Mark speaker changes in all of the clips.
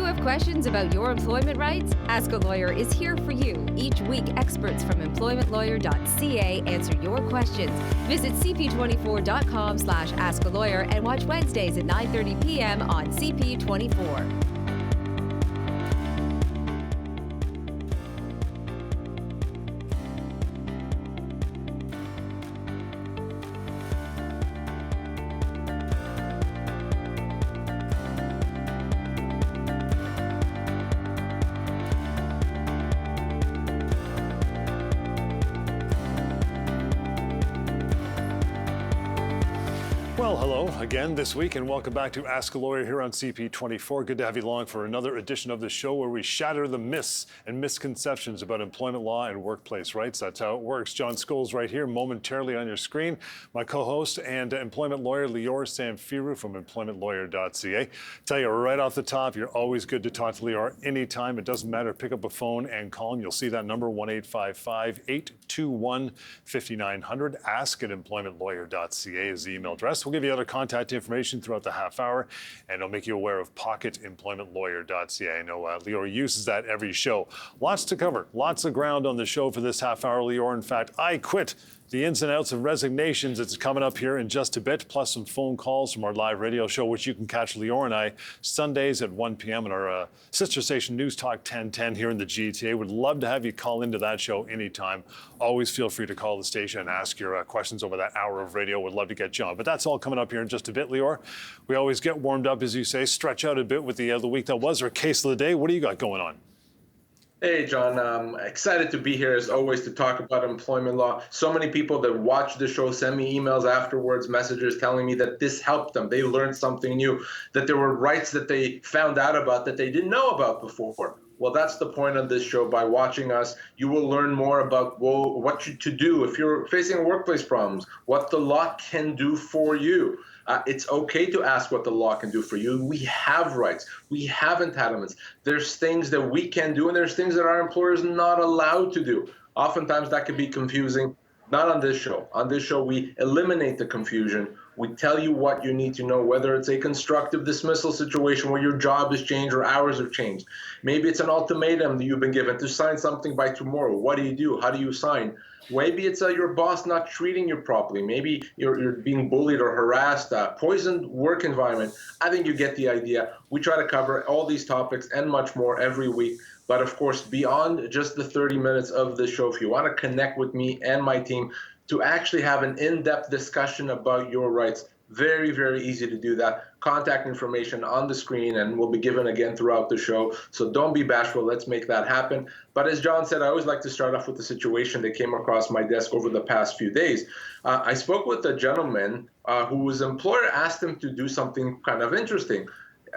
Speaker 1: have questions about your employment rights? Ask a Lawyer is here for you. Each week, experts from EmploymentLawyer.ca answer your questions. Visit cp24.com/askalawyer and watch Wednesdays at 9:30 p.m. on CP24.
Speaker 2: Well, hello again this week and welcome back to Ask a Lawyer here on CP24. Good to have you along for another edition of the show where we shatter the myths and misconceptions about employment law and workplace rights. That's how it works. John Scholes right here momentarily on your screen. My co-host and employment lawyer Lior Samfiru from EmploymentLawyer.ca. Tell you right off the top, you're always good to talk to Lior anytime. It doesn't matter. Pick up a phone and call him. You'll see that number 1-855-821-5900. Ask@EmploymentLawyer.ca is the email address. We'll give you other contact information throughout the half hour, and I'll make you aware of PocketEmploymentLawyer.ca. I know Lior uses that every show. Lots to cover, lots of ground on the show for this half hour, Lior. In fact, I quit. The ins and outs of resignations, it's coming up here in just a bit, plus some phone calls from our live radio show, which you can catch Lior and I Sundays at 1 p.m. on our sister station News Talk 1010 here in the GTA. Would love to have you call into that show anytime. Always feel free to call the station and ask your questions over that hour of radio. Would love to get you on. But that's all coming up here in just a bit, Lior. We always get warmed up, as you say, stretch out a bit with the week that was our case of the day. What do you got going on?
Speaker 3: Hey, John, I'm excited to be here as always to talk about employment law. So many people that watch the show send me emails afterwards, messages telling me that this helped them. They learned something new, that there were rights that they found out about that they didn't know about before. Well, that's the point of this show. By watching us, you will learn more about what to do if you're facing workplace problems, what the law can do for you. It's okay to ask what the law can do for you. We have rights. We have entitlements. There's things that we can do, and there's things that our employers are not allowed to do. Oftentimes that can be confusing. Not on this show. On this show, we eliminate the confusion. We tell you what you need to know, whether it's a constructive dismissal situation where your job has changed or hours have changed. Maybe it's an ultimatum that you've been given to sign something by tomorrow. What do? How do you sign? Maybe it's your boss not treating you properly. Maybe you're being bullied or harassed, poisoned work environment. I think you get the idea. We try to cover all these topics and much more every week. But of course, beyond just the 30 minutes of the show, if you want to connect with me and my team to actually have an in-depth discussion about your rights, very, very easy to do that. Contact information on the screen and will be given again throughout the show. So don't be bashful. Let's make that happen. But as John said, I always like to start off with the situation that came across my desk over the past few days. I spoke with a gentleman whose employer asked him to do something kind of interesting.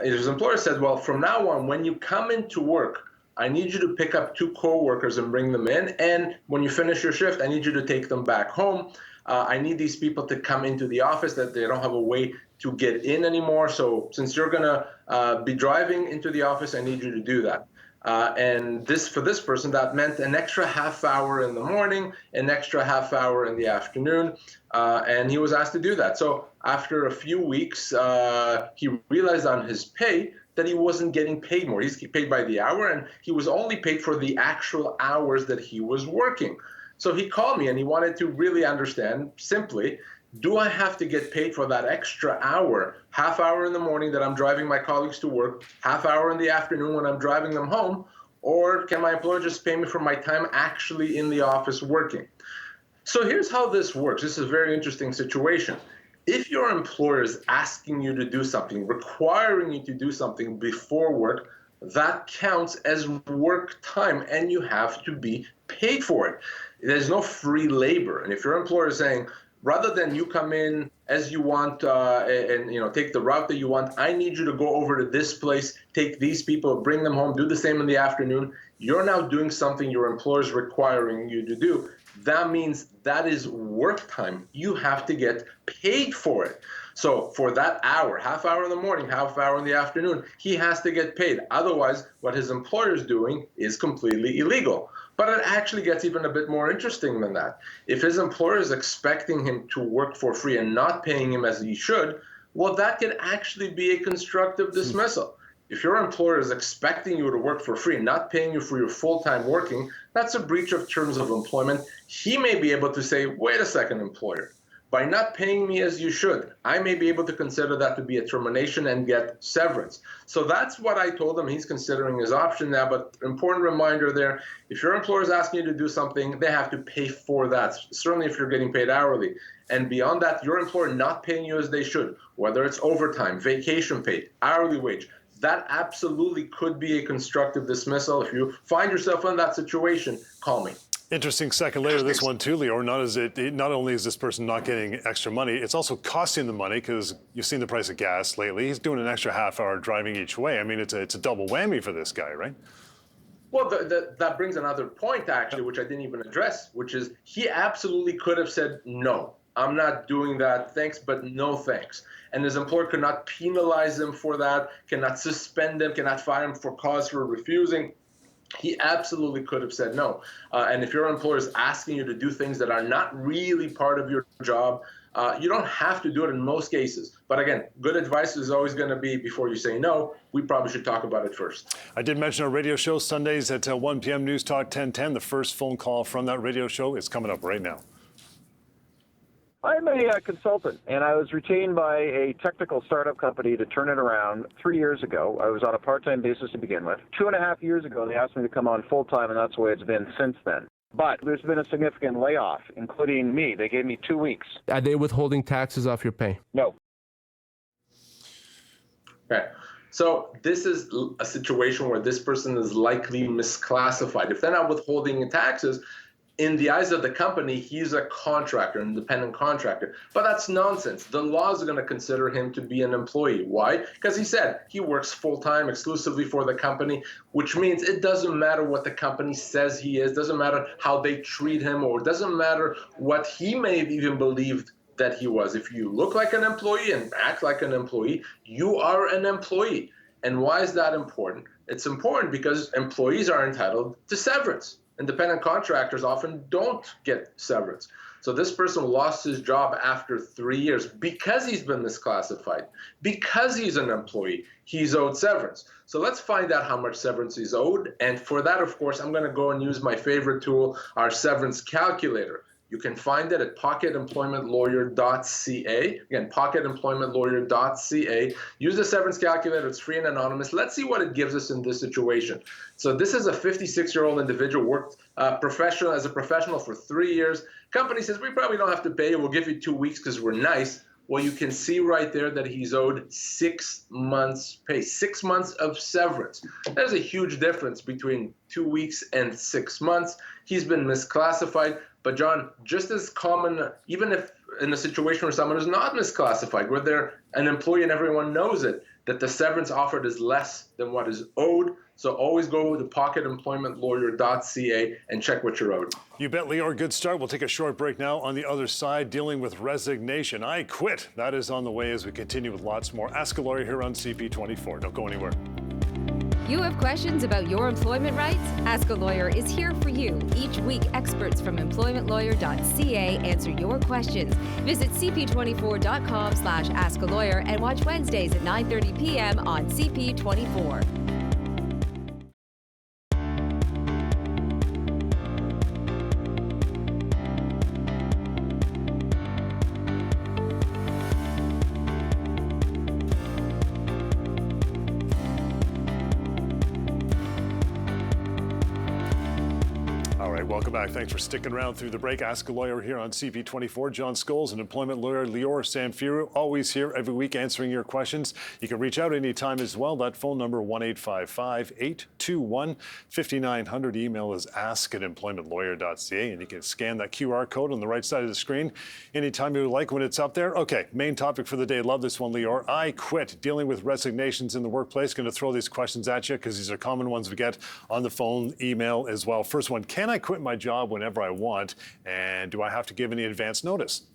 Speaker 3: His employer said, well, from now on, when you come into work, I need you to pick up 2 coworkers and bring them in. And when you finish your shift, I need you to take them back home. I need these people to come into the office, that they don't have a way to get in anymore. So since you're going to be driving into the office, I need you to do that. And for this person, that meant an extra half hour in the morning, an extra half hour in the afternoon. And he was asked to do that. So after a few weeks, he realized on his pay that he wasn't getting paid more. He's paid by the hour, and he was only paid for the actual hours that he was working. So he called me and he wanted to really understand simply, do I have to get paid for that extra hour, half hour in the morning that I'm driving my colleagues to work, half hour in the afternoon when I'm driving them home, or can my employer just pay me for my time actually in the office working? So here's how this works. This is a very interesting situation. If your employer is asking you to do something, requiring you to do something before work, that counts as work time and you have to be paid for it. There's no free labor. And if your employer is saying, rather than you come in as you want and take the route that you want, I need you to go over to this place, take these people, bring them home, do the same in the afternoon. You're now doing something your employer is requiring you to do. That means that is work time. You have to get paid for it. So for that hour, half hour in the morning, half hour in the afternoon, he has to get paid. Otherwise, what his employer is doing is completely illegal. But it actually gets even a bit more interesting than that. If his employer is expecting him to work for free and not paying him as he should, well, that could actually be a constructive dismissal. If your employer is expecting you to work for free, not paying you for your full-time working, that's a breach of terms of employment. He may be able to say, wait a second, employer, by not paying me as you should, I may be able to consider that to be a termination and get severance. So that's what I told him he's considering his option now. But important reminder there, if your employer is asking you to do something, they have to pay for that, certainly if you're getting paid hourly. And beyond that, your employer not paying you as they should, whether it's overtime, vacation pay, hourly wage, that absolutely could be a constructive dismissal. If you find yourself in that situation, call me.
Speaker 2: Interesting second layer to this one too, Lior. Not only is this person not getting extra money, it's also costing them money because you've seen the price of gas lately. He's doing an extra half hour driving each way. I mean, it's a double whammy for this guy, right?
Speaker 3: Well, that brings another point, actually, which I didn't even address, which is he absolutely could have said, no, I'm not doing that, thanks, but no thanks. And his employer could not penalize him for that, cannot suspend him, cannot fire him for cause for refusing. He absolutely could have said no. And if your employer is asking you to do things that are not really part of your job, you don't have to do it in most cases. But again, good advice is always going to be, before you say no, we probably should talk about it first.
Speaker 2: I did mention our radio show Sundays at 1 p.m. News Talk 1010. The first phone call from that radio show is coming up right now.
Speaker 4: I'm a consultant, and I was retained by a technical startup company to turn it around 3 years ago. I was on a part-time basis to begin with. 2.5 years ago, they asked me to come on full-time, and that's the way it's been since then. But there's been a significant layoff, including me. They gave me 2 weeks.
Speaker 5: Are they withholding taxes off your pay?
Speaker 4: No.
Speaker 3: Okay. So this is a situation where this person is likely misclassified. If they're not withholding taxes, in the eyes of the company, he's a contractor, an independent contractor. But that's nonsense. The laws are going to consider him to be an employee. Why? Because he said he works full-time exclusively for the company, which means it doesn't matter what the company says he is, doesn't matter how they treat him, or doesn't matter what he may have even believed that he was. If you look like an employee and act like an employee, you are an employee. And why is that important? It's important because employees are entitled to severance. Independent contractors often don't get severance. So this person lost his job after 3 years because he's been misclassified, because he's an employee. He's owed severance. So let's find out how much severance he's owed. And for that, of course, I'm going to go and use my favorite tool, our severance calculator. You can find it at PocketEmploymentLawyer.ca. Again, PocketEmploymentLawyer.ca. Use the severance calculator. It's free and anonymous. Let's see what it gives us in this situation. So this is a 56-year-old individual, worked as a professional for 3 years. Company says, we probably don't have to pay you. We'll give you 2 weeks because we're nice. Well, you can see right there that he's owed 6 months' pay, 6 months of severance. There's a huge difference between 2 weeks and 6 months. He's been misclassified. But John, just as common, even if in a situation where someone is not misclassified, where they're an employee and everyone knows it, that the severance offered is less than what is owed. So always go to PocketEmploymentLawyer.ca and check what you're owed.
Speaker 2: You bet, Lior. Good start. We'll take a short break now. On the other side, dealing with resignation. I quit. That is on the way as we continue with lots more. Ask a Lawyer here on CP24. Don't go anywhere.
Speaker 1: You have questions about your employment rights? Ask a Lawyer is here for you. Each week, experts from EmploymentLawyer.ca answer your questions. Visit cp24.com/askalawyer and watch Wednesdays at 9:30 p.m. on CP24.
Speaker 2: Welcome back. Thanks for sticking around through the break. Ask a Lawyer here on CP24. John Scholes and employment lawyer Lior Samfiru, always here every week answering your questions. You can reach out anytime as well. That phone number, 1-855-821-5900. Email is ask@employmentlawyer.ca, and you can scan that QR code on the right side of the screen anytime you like when it's up there. Okay, main topic for the day. Love this one, Lior. I quit. Dealing with resignations in the workplace. Going to throw these questions at you because these are common ones we get on the phone, email as well. First one, can I quit my job whenever I want, and do I have to give any advance notice?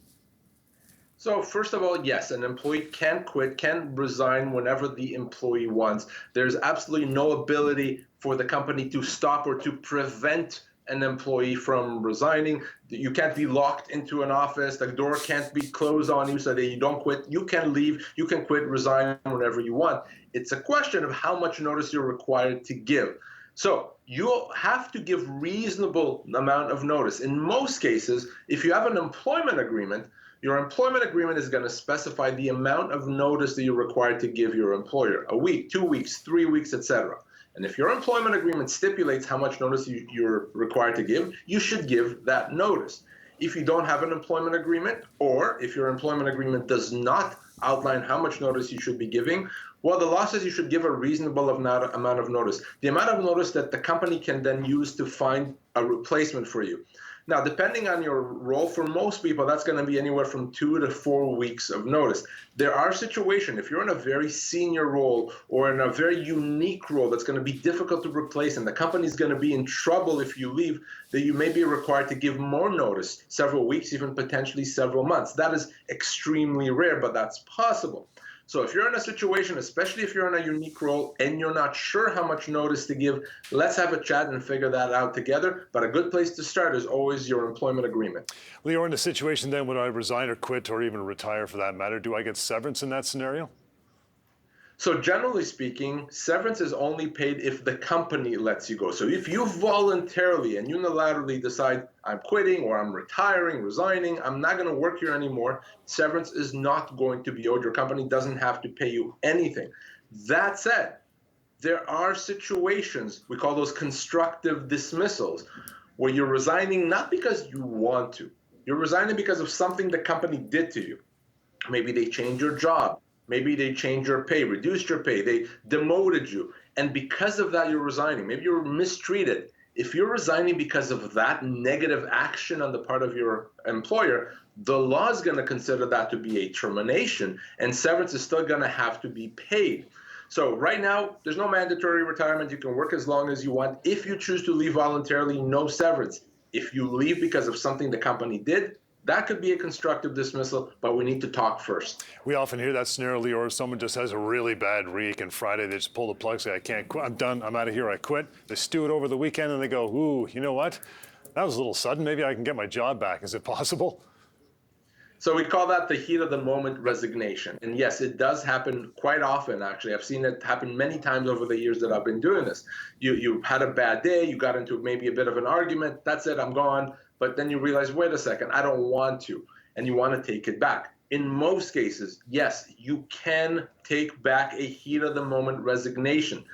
Speaker 3: So first of all, yes, an employee can quit, can resign whenever the employee wants. There's absolutely no ability for the company to stop or to prevent an employee from resigning. You can't be locked into an office. The door can't be closed on you so that you don't quit. You can leave, you can quit, resign whenever you want. It's a question of how much notice you're required to give. So you have to give reasonable amount of notice. In most cases, if you have an employment agreement, your employment agreement is going to specify the amount of notice that you're required to give your employer: a week, 2 weeks, 3 weeks, etc. And if your employment agreement stipulates how much notice you're required to give, you should give that notice. If you don't have an employment agreement, or if your employment agreement does not outline how much notice you should be giving, well, the law says you should give a reasonable amount of notice. The amount of notice that the company can then use to find a replacement for you. Now, depending on your role, for most people, that's going to be anywhere from 2 to 4 weeks of notice. There are situations, if you're in a very senior role or in a very unique role that's going to be difficult to replace, and the company's going to be in trouble if you leave, that you may be required to give more notice, several weeks, even potentially several months. That is extremely rare, but that's possible. So if you're in a situation, especially if you're in a unique role and you're not sure how much notice to give, let's have a chat and figure that out together. But a good place to start is always your employment agreement.
Speaker 2: Leo, in a situation then when I resign or quit or even retire for that matter, do I get severance in that scenario?
Speaker 3: So generally speaking, severance is only paid if the company lets you go. So if you voluntarily and unilaterally decide, I'm quitting or I'm retiring, resigning, I'm not going to work here anymore, severance is not going to be owed. Your company doesn't have to pay you anything. That said, there are situations, we call those constructive dismissals, where you're resigning not because you want to. You're resigning because of something the company did to you. Maybe they changed your job. Maybe they changed your pay, reduced your pay, they demoted you. And because of that, you're resigning. Maybe you're mistreated. If you're resigning because of that negative action on the part of your employer, the law is going to consider that to be a termination, and severance is still going to have to be paid. So right now, there's no mandatory retirement. You can work as long as you want. If you choose to leave voluntarily, no severance. If you leave because of something the company did, that could be a constructive dismissal, but we need to talk first.
Speaker 2: We often hear that scenario, Leo, or someone just has a really bad week and Friday they just pull the plug, say, I can't quit, I'm done, I'm out of here, I quit. They stew it over the weekend and they go, ooh, you know what? That was a little sudden, maybe I can get my job back. Is it possible?
Speaker 3: So we call that the heat of the moment resignation. And yes, it does happen quite often, actually. I've seen it happen many times over the years that I've been doing this. You had a bad day, you got into maybe a bit of an argument, that's it, I'm gone. But then you realize, wait a second, I don't want to, and you want to take it back. In most cases, yes, you can take back a heat of the moment resignation.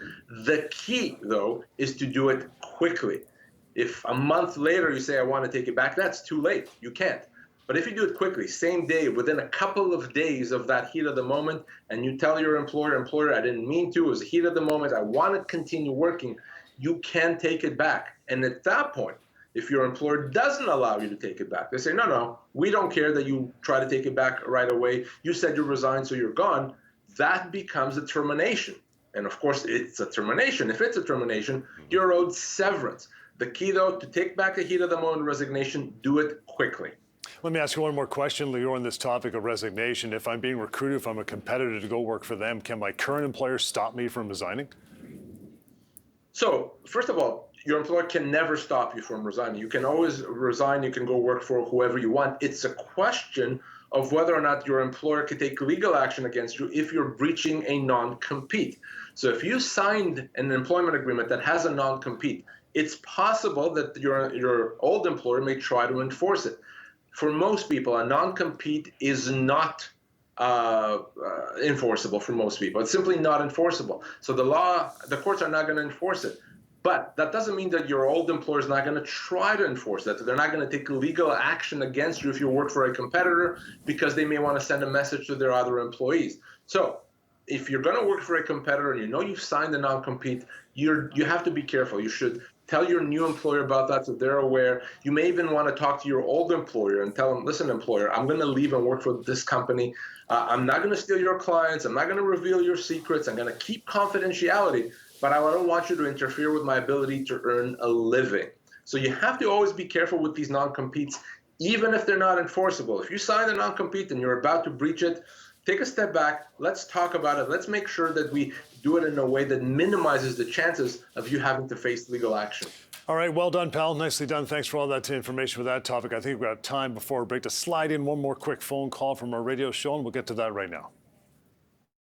Speaker 3: The key, though, is to do it quickly. If a month later you say, I want to take it back, that's too late. You can't. But if you do it quickly, same day, within a couple of days of that heat of the moment, and you tell your employer, I didn't mean to, it was a heat of the moment, I want to continue working, you can take it back. And at that point, if your employer doesn't allow you to take it back, they say, no, we don't care that you try to take it back right away. You said you resigned, so you're gone. That becomes a termination. And of course, it's a termination. If it's a termination, you're owed severance. The key, though, to take back a heat of the moment resignation, do it quickly.
Speaker 2: Let me ask you one more question, Leo, on this topic of resignation. If I'm being recruited, if I'm a competitor to go work for them, can my current employer stop me from resigning?
Speaker 3: So, first of all, your employer can never stop you from resigning. You can always resign. You can go work for whoever you want. It's a question of whether or not your employer can take legal action against you if you're breaching a non-compete. So if you signed an employment agreement that has a non-compete, it's possible that your old employer may try to enforce it. For most people, a non-compete is not enforceable for most people. It's simply not enforceable. So the courts are not going to enforce it. But that doesn't mean that your old employer is not going to try to enforce that. They're not going to take legal action against you if you work for a competitor, because they may want to send a message to their other employees. So if you're going to work for a competitor and you know you've signed a non-compete, you have to be careful. You should tell your new employer about that so they're aware. You may even want to talk to your old employer and tell them, listen, employer, I'm going to leave and work for this company. I'm not going to steal your clients. I'm not going to reveal your secrets. I'm going to keep confidentiality. But I don't want you to interfere with my ability to earn a living. So you have to always be careful with these non-competes, even if they're not enforceable. If you sign a non-compete and you're about to breach it, take a step back. Let's talk about it. Let's make sure that we do it in a way that minimizes the chances of you having to face legal action.
Speaker 2: All right, well done, pal. Nicely done. Thanks for all that information for that topic. I think we've got time before we break to slide in one more quick phone call from our radio show, and we'll get to that right now.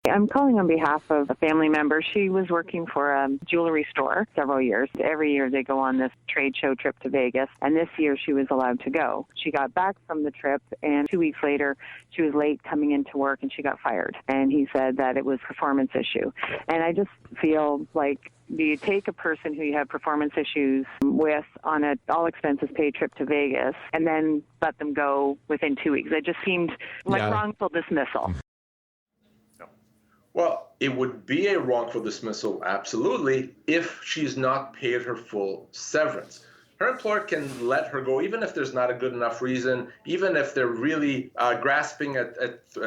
Speaker 6: I'm calling on behalf of a family member. She was working for a jewelry store several years. Every year they go on this trade show trip to Vegas, and this year she was allowed to go. She got back from the trip, and 2 weeks later she was late coming into work and she got fired. And he said that it was a performance issue. And I just feel like, do you take a person who you have performance issues with on an all-expenses-paid trip to Vegas and then let them go within 2 weeks? It just seemed like wrongful dismissal.
Speaker 3: Well, it would be a wrongful dismissal, absolutely, if she's not paid her full severance. Her employer can let her go even if there's not a good enough reason, even if they're really grasping at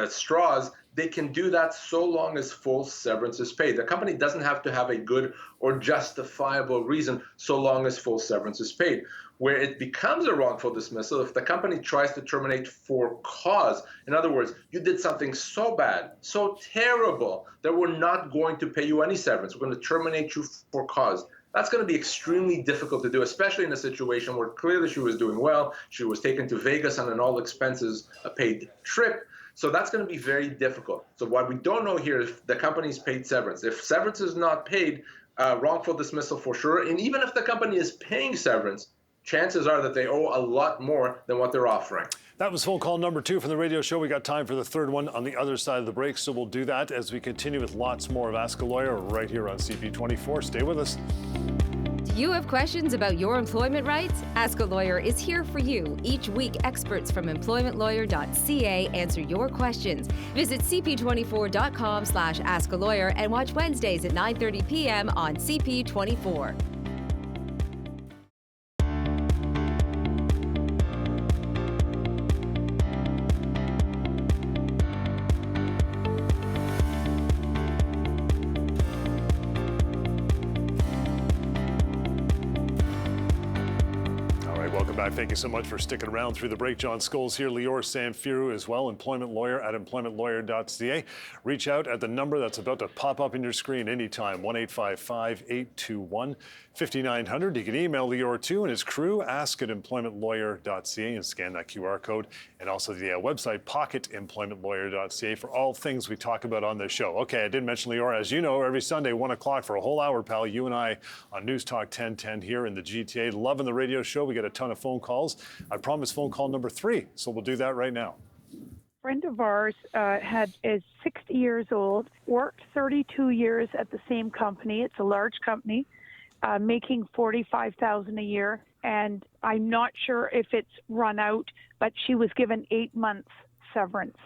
Speaker 3: straws. They can do that so long as full severance is paid. The company doesn't have to have a good or justifiable reason so long as full severance is paid. Where it becomes a wrongful dismissal if the company tries to terminate for cause. In other words, you did something so bad, so terrible, that we're not going to pay you any severance. We're going to terminate you for cause. That's going to be extremely difficult to do, especially in a situation where clearly she was doing well. She was taken to Vegas on an all-expenses paid trip. So that's going to be very difficult. So what we don't know here is the company's paid severance. If severance is not paid, wrongful dismissal for sure. And even if the company is paying severance, chances are that they owe a lot more than what they're offering.
Speaker 2: That was phone call number 2 from the radio show. We got time for the third one on the other side of the break, so we'll do that as we continue with lots more of Ask a Lawyer right here on CP24. Stay with us.
Speaker 1: Do you have questions about your employment rights? Ask a Lawyer is here for you. Each week, experts from EmploymentLawyer.ca answer your questions. Visit cp24.com/askalawyer and watch Wednesdays at 9:30 p.m. on CP24.
Speaker 2: Thank you so much for sticking around through the break. John Scholes here, Lior Samfiru as well, Employment Lawyer at EmploymentLawyer.ca. Reach out at the number that's about to pop up in your screen anytime, 1-855-821-5900. You can email Lior too and his crew, ask@EmploymentLawyer.ca, and scan that QR code. And also the website, pocketemploymentlawyer.ca, for all things we talk about on this show. Okay, I did mention Lior, as you know, every Sunday, 1 o'clock for a whole hour, pal, you and I on News Talk 1010 here in the GTA. Loving the radio show. We get a ton of phone calls. I promised phone call number 3, so we'll do that right now.
Speaker 7: A friend of ours is 60 years old, worked 32 years at the same company. It's a large company, making $45,000 a year. And I'm not sure if it's run out, but she was given 8 months severance.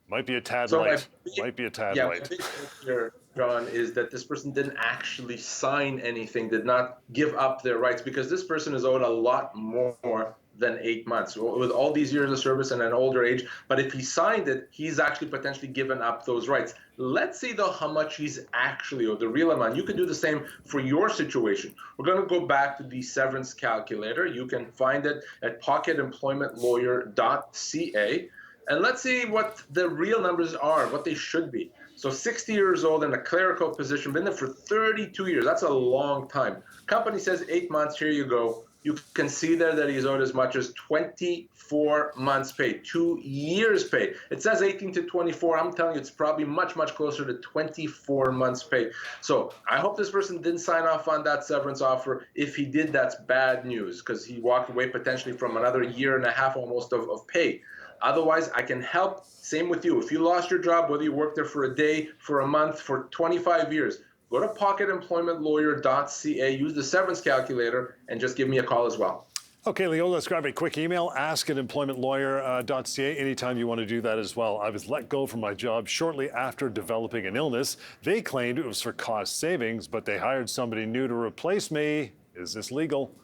Speaker 2: Might be a tad light. Might be a tad light.
Speaker 3: My big point here, John, is that this person didn't actually sign anything, did not give up their rights, because this person is owed a lot more than 8 months with all these years of service and an older age. But if he signed it, he's actually potentially given up those rights. Let's see, though, how much he's actually owed, the real amount. You can do the same for your situation. We're going to go back to the severance calculator. You can find it at pocketemploymentlawyer.ca. And let's see what the real numbers are, what they should be. So 60 years old in a clerical position, been there for 32 years. That's a long time. Company says 8 months, here you go. You can see there that he's owed as much as 24 months pay, 2 years pay. It says 18 to 24. I'm telling you, it's probably much, much closer to 24 months pay. So I hope this person didn't sign off on that severance offer. If he did, that's bad news, because he walked away potentially from another year and a half almost of pay. Otherwise, I can help. Same with you. If you lost your job, whether you worked there for a day, for a month, for 25 years, go to pocketemploymentlawyer.ca, use the severance calculator, and just give me a call as well.
Speaker 2: Okay, Leo, let's grab a quick email, ask@employmentlawyer.ca. Anytime you want to do that as well. I was let go from my job shortly after developing an illness. They claimed it was for cost savings, but they hired somebody new to replace me. Is this legal?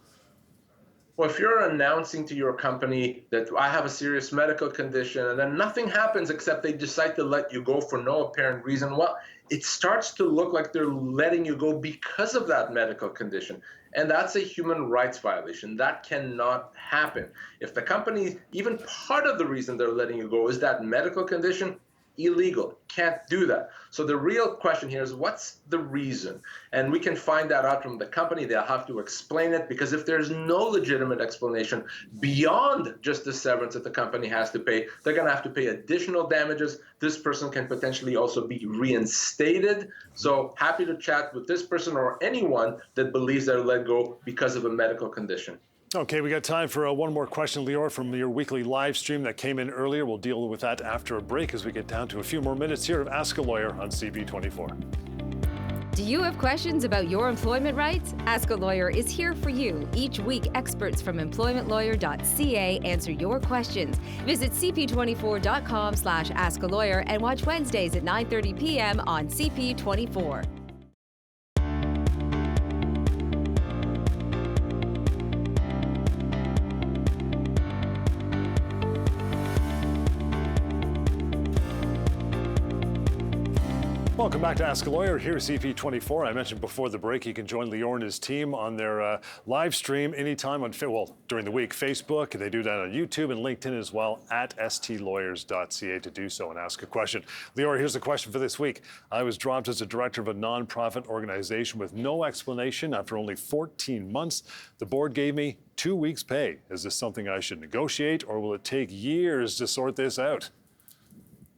Speaker 3: Well, if you're announcing to your company that I have a serious medical condition and then nothing happens except they decide to let you go for no apparent reason, well, it starts to look like they're letting you go because of that medical condition. And that's a human rights violation. That cannot happen. If the company, even part of the reason they're letting you go is that medical condition, illegal. Can't do that. So the real question here is, what's the reason? And we can find that out from the company. They'll have to explain it, because if there's no legitimate explanation beyond just the severance that the company has to pay, they're going to have to pay additional damages. This person can potentially also be reinstated. So happy to chat with this person or anyone that believes they're let go because of a medical condition.
Speaker 2: Okay, we got time for one more question, Lior, from your weekly live stream that came in earlier. We'll deal with that after a break as we get down to a few more minutes here of Ask a Lawyer on CP24.
Speaker 1: Do you have questions about your employment rights? Ask a Lawyer is here for you. Each week, experts from EmploymentLawyer.ca answer your questions. Visit cp24.com/askalawyer and watch Wednesdays at 9:30 p.m. on CP24.
Speaker 2: Welcome back to Ask a Lawyer here at CP24. I mentioned before the break you can join Lior and his team on their live stream anytime on, during the week, Facebook. They do that on YouTube and LinkedIn as well, at stlawyers.ca to do so and ask a question. Lior, here's a question for this week. I was dropped as a director of a nonprofit organization with no explanation after only 14 months. The board gave me 2 weeks' pay. Is this something I should negotiate, or will it take years to sort this out?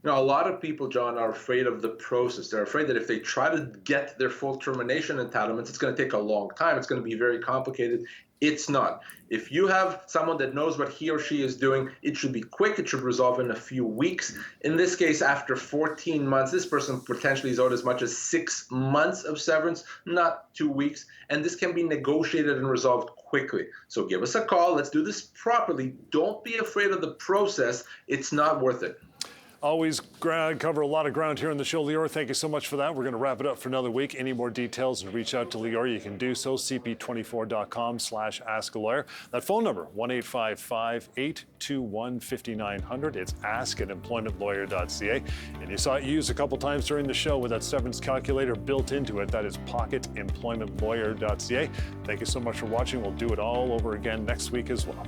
Speaker 3: You know, a lot of people, John, are afraid of the process. They're afraid that if they try to get their full termination entitlements, it's going to take a long time. It's going to be very complicated. It's not. If you have someone that knows what he or she is doing, it should be quick. It should resolve in a few weeks. In this case, after 14 months, this person potentially is owed as much as 6 months of severance, not 2 weeks. And this can be negotiated and resolved quickly. So give us a call. Let's do this properly. Don't be afraid of the process. It's not worth it.
Speaker 2: Always cover a lot of ground here on the show. Lior, thank you so much for that. We're going to wrap it up for another week. Any more details and reach out to Lior, you can do so, cp24.com/askalawyer. That phone number, 1-855-821-5900. It's ask@employmentlawyer.ca. And you saw it used a couple times during the show with that severance calculator built into it. That is pocketemploymentlawyer.ca. Thank you so much for watching. We'll do it all over again next week as well.